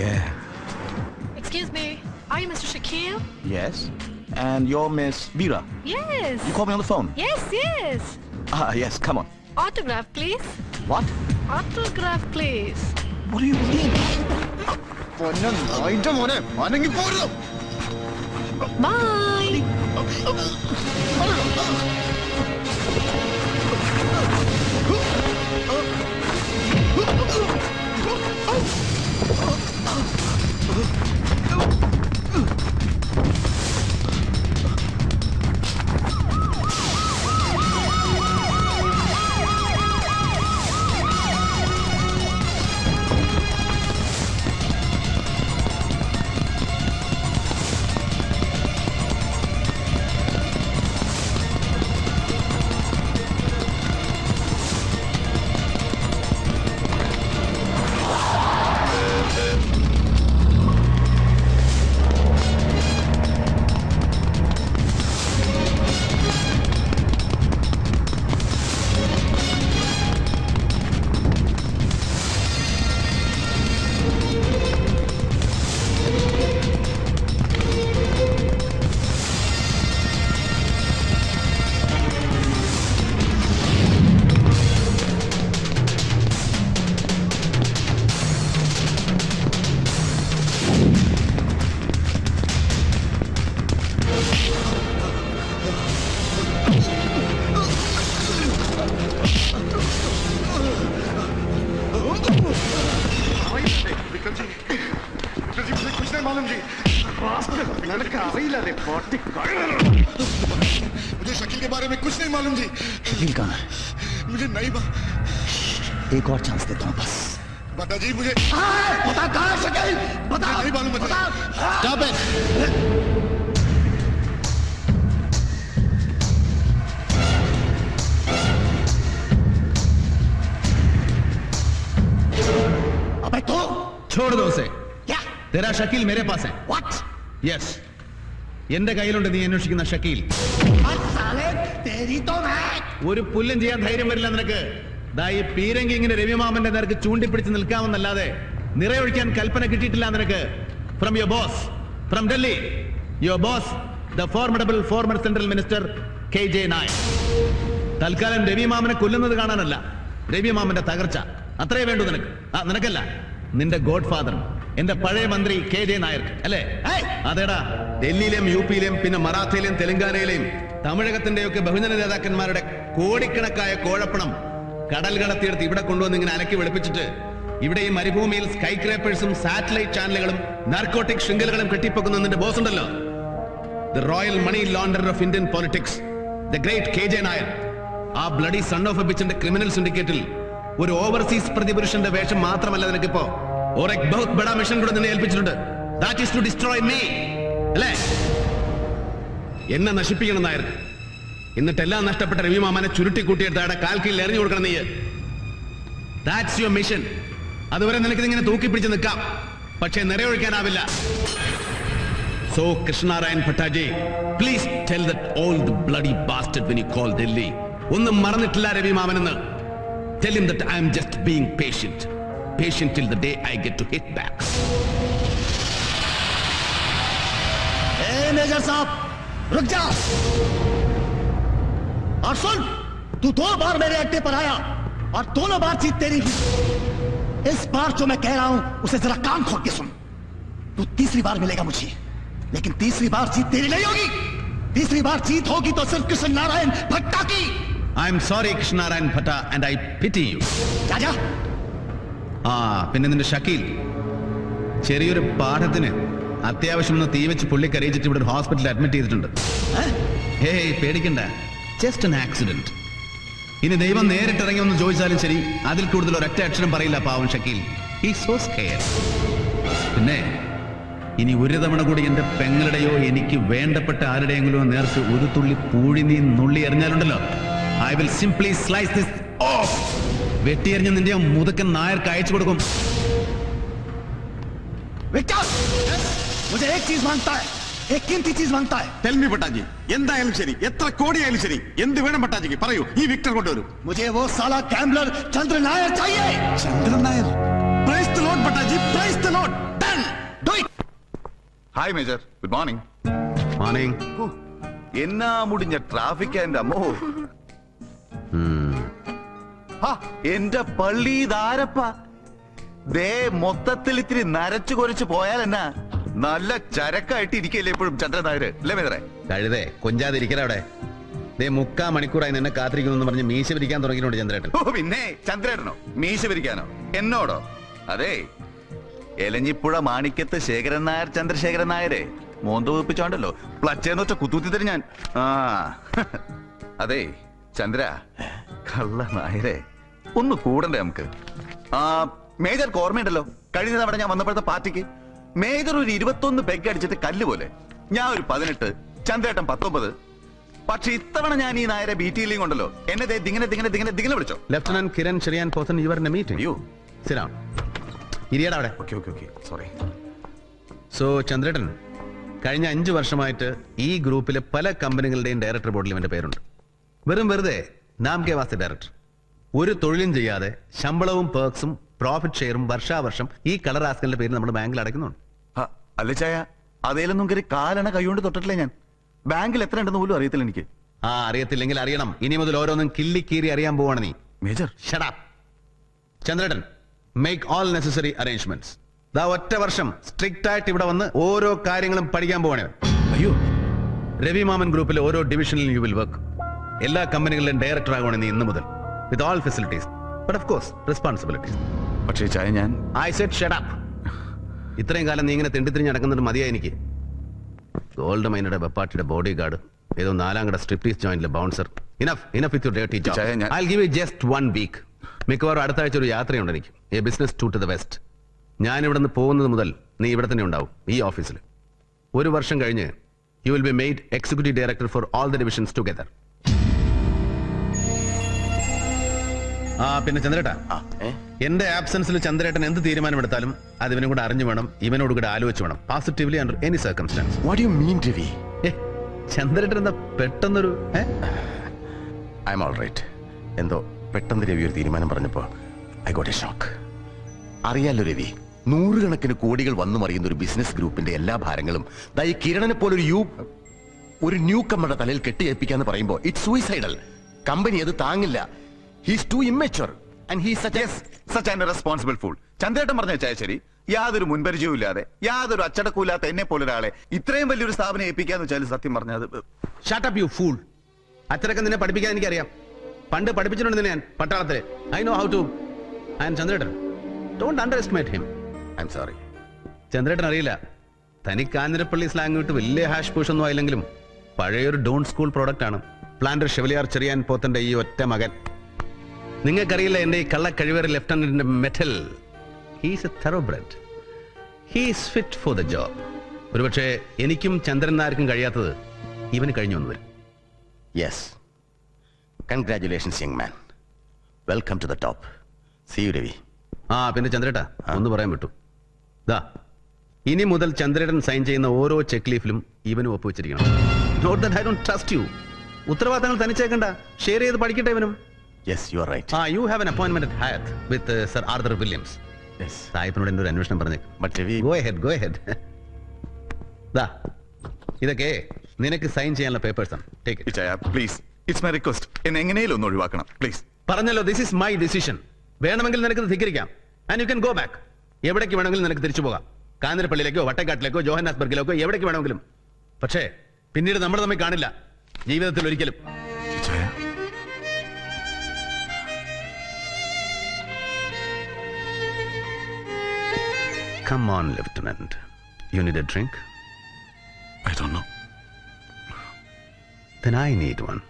yeah. Excuse me, are you Mr. Shakil? Yes. And you're Miss Veera? Yes. You called me on the phone? Yes. Yes, come on. Autograph, please. What? Autograph, please. What do you mean? Bye. मुझे शकील के बारे में कुछ नहीं मालूम जी। शकील कहाँ है? मुझे नहीं एक और चांस देता हूँ बस। बता जी मुझे। बता कहाँ है शकील? बता। नहीं मालूम मुझे। Stop it! अबे तो छोड़ दो उसे। क्या? तेरा शकील मेरे पास है। What? Yes. എന്റെ കയ്യിലുണ്ട് നീ അന്വേഷിക്കുന്ന ഷക്കീൽ. ഒരു പുല്ലും ചെയ്യാൻ ധൈര്യം വരില്ല നിനക്ക്. ദാ ഈ പീരങ്കി ഇങ്ങനെ രവിമാമന്റെ നേർക്ക് ചൂണ്ടിപ്പിടിച്ച് നിൽക്കാമെന്നല്ലാതെ നിറയൊഴിക്കാൻ കൽപ്പന കിട്ടിയിട്ടില്ല നിനക്ക്. From your boss, from Delhi. Your boss, the formidable former central minister KJ Nair. തൽക്കാലം രവിമാമനെ കൊല്ലുന്നത് കാണാനല്ല, രവിമാമന്റെ തകർച്ച അത്രേ വേണ്ടു നിനക്ക്. നിനക്കല്ല, നിന്റെ ഗോഡ് ഫാദർ എന്റെ പഴയ മന്ത്രി KJ നായർക്ക് അല്ലേ? അതേടാ, ഡൽഹിയിലെയും UP-യിലെയും പിന്നെ മറാത്തയിലെയും തെലങ്കാനയിലെയും തമിഴകത്തിന്റെയൊക്കെ ബഹുജന നേതാക്കന്മാരുടെ കോടിക്കണക്കായ കോഴപ്പണം കടൽ കടത്തിയെടുത്ത് ഇവിടെ കൊണ്ടുവന്ന് ഇങ്ങനെ അലക്കി വെളുപ്പിച്ചിട്ട് ഇവിടെ ഈ മരുഭൂമിയിൽ സ്കൈ ക്രേപ്പേഴ്സും സാറ്റലൈറ്റ് ചാനലുകളും നാർക്കോട്ടിക് ശൃംഖലകളും കെട്ടിപ്പൊക്കുന്നതിന്റെ ബോസ് ഉണ്ടല്ലോ, the royal money launder of Indian politics, the great KJ Nair. ആ ബ്ലഡി സൺ ഓഫ് എ ബിച്ചിന്റെ ക്രിമിനൽ സിൻഡിക്കേറ്റിൽ ഒരു ഓവർസീസ് പ്രതിപുരുഷന്റെ വേഷം മാത്രമല്ല നിനക്കിപ്പോ ഒരു ബഹുത് ബഡാ മിഷൻ കൂടെ നിന്നെ ഏൽപ്പിച്ചിട്ടുണ്ട്. That is to destroy me അല്ലേ? എന്നെ നശിപ്പിക്കണം നായർ. എന്നിട്ടെല്ലാം നഷ്ടപ്പെട്ട രവിമാമനെ ചുരുട്ടിക്കൂട്ടിയെടുത്ത് അയാളുടെ കാൽക്കീഴിൽ എറിഞ്ഞു കൊടുക്കണം നീ. That's your mission. അതുവരെ നിനക്ക് ഇങ്ങനെ തൂക്കിപ്പിടിച്ച് നിൽക്കാം, പക്ഷേ നിറയൊഴിക്കാനാവില്ല. So Krishnanarayan Bhattaji, please tell that all the bloody bastard when you call Delhi ഒന്നും മറന്നിട്ടില്ല രവിമാമനെന്ന്. Tell him that I am just being patient till the day I get to hit back. Hey major साहब, रुक जा और सुन, तू 2 बार मेरे अड्डे पर आया और दोनों बार जीत तेरी हुई। इस बार जो मैं कह रहा हूं उसे जरा कान खोल के सुन। तू तीसरी बार मिलेगा मुझे, लेकिन तीसरी बार जीत तेरी नहीं होगी। तीसरी बार जीत होगी तो सिर्फ कृष्ण नारायण भट्टा की। I am sorry Krishnarayan Bhatta and I pity you. Raja, പിന്നെ നിന്റെ ഷക്കീൽ ചെറിയൊരു പാഠത്തിന് അത്യാവശ്യം ഒന്ന് തീ വെച്ച് പുള്ളിക്ക് അറിയിച്ചിട്ട് ഇവിടെ ഒരു ഹോസ്പിറ്റലിൽ അഡ്മിറ്റ് ചെയ്തിട്ടുണ്ട്. ഹേയ് പേടിക്കണ്ട, ജസ്റ്റ് an ആക്സിഡന്റ്. ഇനി ദൈവം നേരിട്ടിറങ്ങി ഒന്ന് ചോദിച്ചാലും ശരി, അതിൽ കൂടുതൽ ഒരൊറ്റ അക്ഷരം പറയില്ല പാവം ഷക്കീൽ. He's so scared. പിന്നെ ഇനി ഒരു തവണ കൂടി എന്റെ പെങ്ങളുടെയോ എനിക്ക് വേണ്ടപ്പെട്ട ആരുടെയെങ്കിലും നേർക്ക് ഒരു തുള്ളി പൂഴി നീ നുള്ളി എറിഞ്ഞാലുണ്ടല്ലോ, I will simply slice this off. വെട്ടിയെറിഞ്ഞ് നിന്റെ മുതുക്കൻ നായർക്ക് അയച്ചു കൊടുക്കും. विक्टर, मुझे एक चीज मांगता है, एक कीमती चीज मांगता है. Tell me भट्टाजी, എന്തായാലും ശരി, എത്ര കോടിയായാലും ശരി, എന്ത് വേണം ഭട്ടാജിക്ക് പറയൂ, ഈ വിക്ടർ കൊണ്ടുവരൂ. मुझे वो साला गैम्बलर चंद्र नायर चाहिए. Chandran Nair. Praise the Lord Bhattaji, praise the Lord. Done. Hi major, good morning. Morning. എന്നാ മുടിഞ്ഞ ട്രാഫിക് എന്റെ അമ്മോ. എന്റെ പള്ളി ധാരപ്പ ദേ മൊത്തത്തിൽ ഇത്തിരി നരച്ചു കൊരച്ചു പോയാൽ എന്നാ നല്ല ചരക്കായിട്ട് ഇരിക്കല്ലേ എപ്പോഴും ചന്ദ്രൻ നായര് അല്ലേ മേജറെ? കഴുതേ കൊഞ്ചാതിരിക്കല അവിടെ. ദേ 3/4 മണിക്കൂറായി നിന്നെ കാത്തിരിക്കുന്നു പറഞ്ഞ് മീശ പിരിക്കാൻ തുടങ്ങിയിട്ടുണ്ട് ചന്ദ്രേട്ടൻ. ഓ പിന്നെ ചന്ദ്രേട്ടനോ മീശ പിരിക്കാനോ എന്നോടോ? അതെ, എലഞ്ഞിപ്പുഴ മാണിക്കത്ത് ശേഖരൻ നായർ ചന്ദ്രശേഖരൻ നായരെ മോന്ത വെപ്പിച്ചോണ്ടല്ലോ പ്ലച്ചേന്നൊറ്റ കുത്തൂത്തി തരും ഞാൻ. ആ അതെ ചന്ദ്ര, കള്ള നായരെ ഒന്ന് കൂടണ്ടേ നമുക്ക്? ആ മേജർക്ക് ഓർമ്മയുണ്ടല്ലോ കഴിഞ്ഞ തവണ ഞാൻ വന്നപ്പോഴത്തെ പാർട്ടിക്ക് മേജർ ഒരു 21 പെഗ് അടിച്ചിട്ട് കല്ല് പോലെ, ഞാൻ ഒരു 18, ചന്ദ്രേട്ടൻ 19. പക്ഷെ ഇത്തവണ ഞാൻ ഈ നായരെ ബിറ്റിയിലും കൊണ്ടല്ലോ എന്നെ ദിങ്ങനെ വിളിച്ചോ. Lieutenant Kiran Cherian Pothen you are in a meeting. അയ്യോ സിറ്റ് ഡൗൺ. ഇരിയടാ അവിടെ. Okay sorry. സോ ചന്ദ്രേട്ടൻ കഴിഞ്ഞ 5 വർഷമായിട്ട് ഈ ഗ്രൂപ്പിലെ പല കമ്പനികളുടെയും ഡയറക്ടർ ബോർഡിൽ ഇവന്റെ പേരുണ്ട്. വെറുതെ നാം കെ വാസ്തെ ഡയറക്ടർ. ഒരു തൊഴിലും ചെയ്യാതെ ശമ്പളവും പേർക്സും പ്രോഫിറ്റ് ഷെയറും വർഷാവർഷം ഈ കളർ ആസ്കലിന്റെ പേര് നമ്മുടെ ബാങ്കിൽ അടയ്ക്കുന്നുണ്ട്. അല്ല ചായ, അതേലൊന്നും കയറി കാലണ കൈകൊണ്ട് തൊട്ടിട്ടില്ലേ ഞാൻ. ബാങ്കിൽ എത്ര ഉണ്ടെന്ന് പോലും അറിയത്തില്ല എനിക്ക്. അറിയത്തില്ലെങ്കിൽ അറിയണം. ഇനി മുതൽ ഓരോന്നും കിള്ളിക്കീറി അറിയാൻ പോവാണ് നീ. Major shut up. Chandrettan make all necessary arrangements. ഒറ്റ വർഷം സ്ട്രിക്റ്റ് ആയിട്ട് ഇവിടെ വന്ന് ഓരോ കാര്യങ്ങളും പഠിക്കാൻ പോവാണ്. അയ്യോ, രവി മാമൻ ഗ്രൂപ്പിലെ ഓരോ ഡിവിഷനിലും യു വിൽ വർക്ക്. എല്ലാ കമ്പനികളിലും ഡയറക്ടർ ആകുവാണ് നീ ഇന്ന് മുതൽ, with all facilities but of course responsibilities. പക്ഷേ ചായ ഞാൻ ഐ സെഡ് ഷട്ട് അപ്പ്. ഇത്രയും കാലം നീ ഇങ്ങനെ തെണ്ടിത്തിരിഞ്ഞ് നടക്കുന്നത് മതിയായി എനിക്ക്. ഗോൾഡ് മൈനയുടെ വെപ്പാട്ടിയുടെ ബോഡി ഗാർഡ്, ഏതോ 4ാം കട സ്ട്രിപ്റ്റീസ് ജോയിന്റിലെ bouncer. Enough with your dirty job. I will give you just 1 week. മിക്കവാറും അടുത്ത ആഴ്ച ഒരു യാത്രയുണ്ട് എനിക്ക്, a business tour to the west. ഞാൻ ഇവിടെ നിന്ന് പോകുന്നത് മുതൽ നീ ഇവിടെ തന്നെ ഉണ്ടാവും, ഈ ഓഫീസിൽ. 1 വർഷം കഴിഞ്ഞ് you will be made executive director for all the divisions together. പിന്നെ ചന്ദ്രേട്ടാ, എന്റെ ആബ്സെൻസിൽ ചന്ദ്രേട്ടൻ എന്ത് തീരുമാനമെടുത്താലും അത് ഇവനും കൂടെ അറിഞ്ഞു വേണം, ഇവനോട് കൂടെ ആലോചിച്ച് വേണം. Positively under any circumstances. What do you mean, Ravi? ചന്ദ്രേട്ടൻ എന്താ പെട്ടെന്നൊരു I'm all right. എന്തോ പെട്ടെന്ന് രവി ഒരു തീരുമാനം പറഞ്ഞപ്പോ ഐ ഗോട്ട് എ ഷോക്ക്. അറിയാലോ രവി, 100 കണക്കിന് കോടികൾ വന്നു മറിയുന്ന ഒരു ബിസിനസ് ഗ്രൂപ്പിന്റെ എല്ലാ ഭാരങ്ങളും ഈ കിരണനെ പോലെ ഒരു ന്യൂ കമ്മറുടെ തലയിൽ കെട്ടിയേൽപ്പിക്കാന്ന് പറയുമ്പോ ഇറ്റ്സ് സൂയിസൈഡൽ. കമ്പനി അത് താങ്ങില്ല. He's too immature and he's such an irresponsible fool. ചന്ദ്രേട്ടൻ പറഞ്ഞ ചായ ശരി. യാതൊരു മുൻപരിചയവും ഇല്ലാതെ, യാതൊരു അച്ചടക്കമില്ലാത്ത എന്നെ പോലൊരാളെ ഇത്രയും വലിയൊരു സ്ഥാപനം ഏൽപ്പിക്കാന്ന് വെച്ചാൽ സത്യം പറഞ്ഞത്. Shut up you fool. അച്ചടക്കം നിന്നെ പഠിപ്പിക്കാൻ എനിക്കറിയാം. പണ്ട് പഠിപ്പിച്ചിട്ടുണ്ട് നിന്നെ ഞാൻ പട്ടാളത്തില്. I know how to. And Chandrettan, don't underestimate him. I'm sorry. Chandrettan അറിയില്ല, തനിക്ക് കാഞ്ഞിരപ്പള്ളി സ്ലാങ് വിട്ട് വലിയ ഹാഷ് പൂഷ് ഒന്നും ആയില്ലെങ്കിലും പഴയൊരു ഡോൺ സ്കൂൾ പ്രോഡക്റ്റ് ആണ് പ്ലാന്റർ ഷെവലിയാർ ചെറിയാൻ പോത്തന്റെ ഈ ഒറ്റ മകൻ. നിങ്ങൾക്കറിയില്ല എന്റെ ഈ കള്ള കഴിവേറി ലെഫ്റ്റനന്റിന്റെ mettle. He's a thoroughbred. He's fit for the job. ഒരുപക്ഷെ എനിക്കും ചന്ദ്രൻ നായർക്കും കഴിയാത്തത് ഇവന് കഴിഞ്ഞു വന്നു വരും. Yes, congratulations young man. Welcome to the top. See you Ravi. പിന്നെ ചന്ദ്രേട്ടാ, ഒന്ന് പറയാൻ വിട്ടു. ഇനി മുതൽ ചന്ദ്രേട്ടൻ സൈൻ ചെയ്യുന്ന ഓരോ ചെക്ക് ലീഫിലും ഇവനും ഒപ്പുവെച്ചിരിക്കണം. Note that I don't trust you. ഉത്തരവാദിത്തങ്ങൾ തനിച്ചേക്കണ്ട, ഷെയർ ചെയ്ത് പഠിക്കട്ടെ ഇവനും. Yes, you are right. You have an appointment at Hyatt with sir Arthur Williams. സാഹിബിനോട് എന്റെ ഒരു അന്വേഷണം പറഞ്ഞേക്ക്. But Ravi, go ahead. ഇതൊക്കെ നിനക്ക് സൈൻ ചെയ്യാനുള്ള പേപ്പേഴ്സ് ആണ്. Take it. Chai please, it's my request. എന്നെ എങ്ങനെയും ഒന്ന് ഒഴിവാക്കണം പ്ലീസ്. പറഞ്ഞല്ലോ, ദിസ് ഈസ് മൈ ഡിസിഷൻ. വേണമെങ്കിൽ നിനക്ക് ധിക്കരിക്കാം. And you can go back. എവിടേക്ക് വേണമെങ്കിലും നിനക്ക് തിരിച്ചു പോകാം. കാഞ്ഞിരപ്പള്ളിയിലേക്കോ വട്ടക്കാട്ടിലേക്കോ ജോഹന്നാസ്ബർഗിലേക്കോ എവിടേക്ക് വേണമെങ്കിലും. പക്ഷേ പിന്നീട് നമ്മൾ തമ്മിൽ കാണില്ല ജീവിതത്തിൽ ഒരിക്കലും. Come on, Lieutenant. You need a drink? I don't know. Then I need one.